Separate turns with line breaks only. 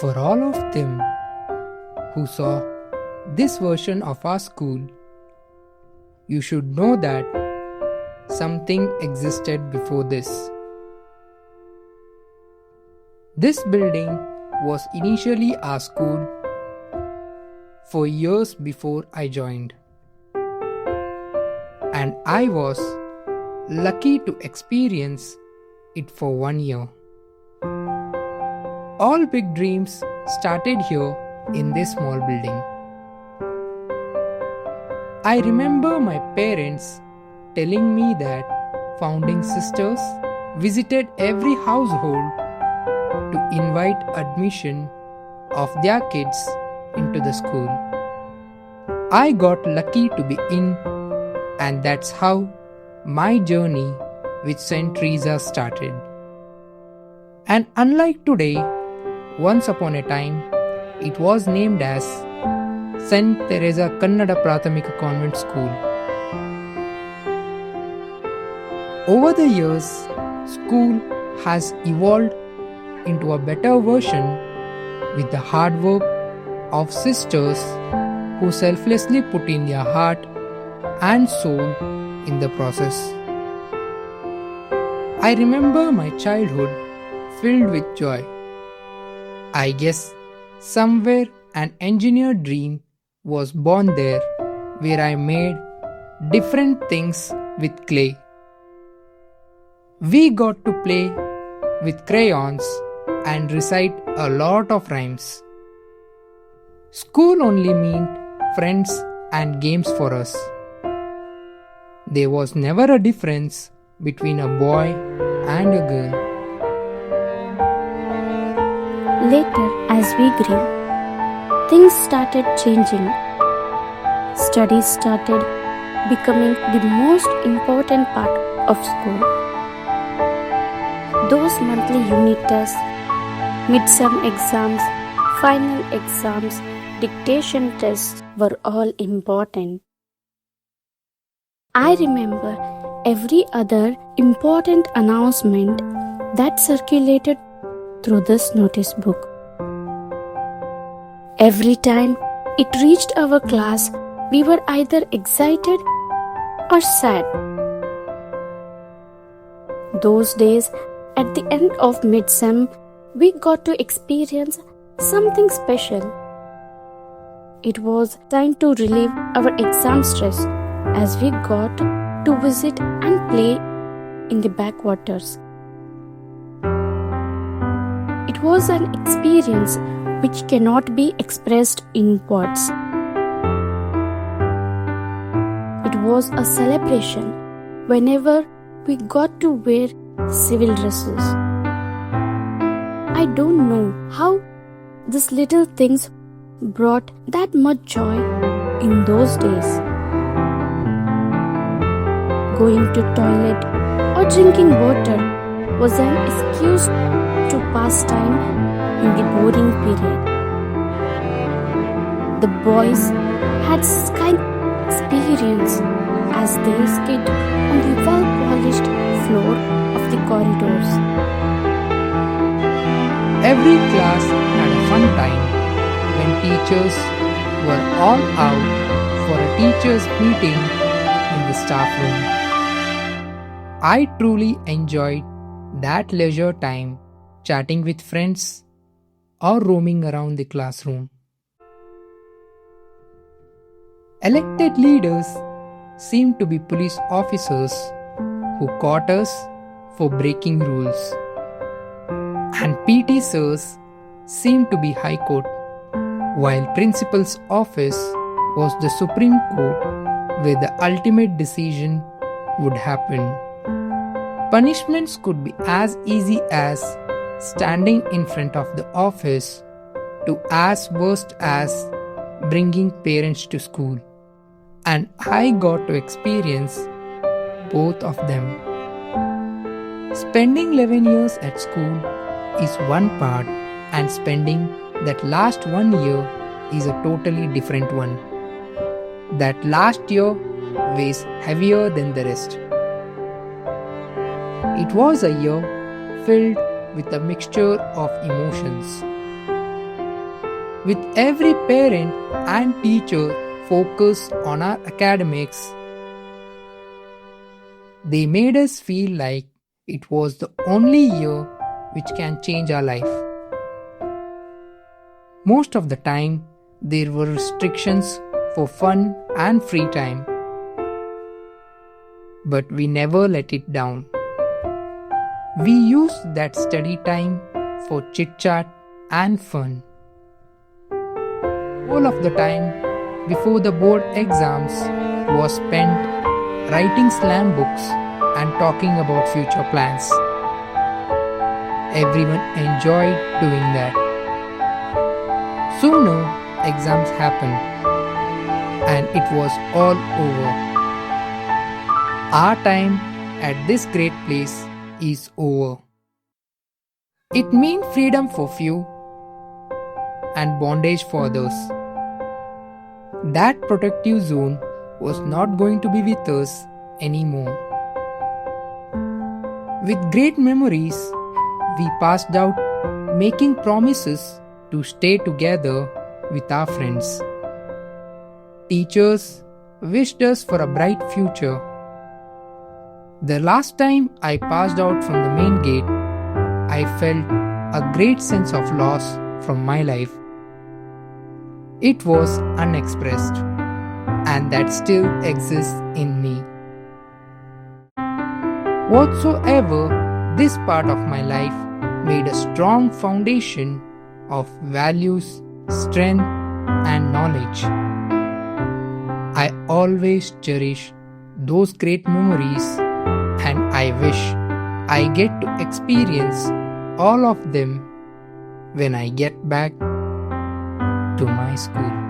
For all of them who saw this version of our school, you should know that something existed before this. This building was initially our school for years before I joined, and I was lucky to experience it for 1 year. All big dreams started here in this small building. I remember my parents telling me that founding sisters visited every household to invite admission of their kids into the school. I got lucky to be in, and that's how my journey with St. Teresa started. And unlike today, once upon a time, it was named as St. Teresa Kannada Prathamika Convent School. Over the years, school has evolved into a better version with the hard work of sisters who selflessly put in their heart and soul in the process. I remember my childhood filled with joy. I guess somewhere an engineer dream was born there, where I made different things with clay. We got to play with crayons and recite a lot of rhymes. School only meant friends and games for us. There was never a difference between a boy and a girl.
Later, as we grew, things started changing. Studies started becoming the most important part of school. Those monthly unit tests, mid-term exams, final exams, dictation tests were all important. I remember every other important announcement that circulated through this notice book. Every time it reached our class, we were either excited or sad. Those days, at the end of mid-sem, we got to experience something special. It was time to relieve our exam stress as we got to visit and play in the backwaters. It was an experience which cannot be expressed in words. It was a celebration whenever we got to wear civil dresses. I don't know how these little things brought that much joy in those days. Going to toilet or drinking water was an excuse to pass time in the boring period. The boys had sky experience as they skid on the well-polished floor of the corridors.
Every class had a fun time when teachers were all out for a teachers' meeting in the staff room. I truly enjoyed that leisure time chatting with friends or roaming around the classroom. Elected leaders seemed to be police officers who caught us for breaking rules. And PT sirs seemed to be High Court, while Principal's office was the Supreme Court where the ultimate decision would happen. Punishments could be as easy as standing in front of the office to as worst as bringing parents to school. And I got to experience both of them. Spending 11 years at school is one part, and spending that last 1 year is a totally different one. That last year weighs heavier than the rest. It was a year filled with a mixture of emotions. with every parent and teacher focused on our academics. They made us feel like it was the only year which can change our life. Most of the time, there were restrictions for fun and free time. But we never let it down. We used that study time for chit chat and fun. All of the time before the board exams was spent writing slam books and talking about future plans. Everyone enjoyed doing that. Sooner, exams happened and it was all over. Our time at this great place is over. It meant freedom for few and bondage for others. That protective zone was not going to be with us anymore. With great memories, we passed out making promises to stay together with our friends. Teachers wished us for a bright future. The last time I passed out from the main gate, I felt a great sense of loss from my life. It was unexpressed, and that still exists in me. Whatsoever, this part of my life made a strong foundation of values, strength, and knowledge. I always cherish those great memories, and I wish I get to experience all of them when I get back to my school.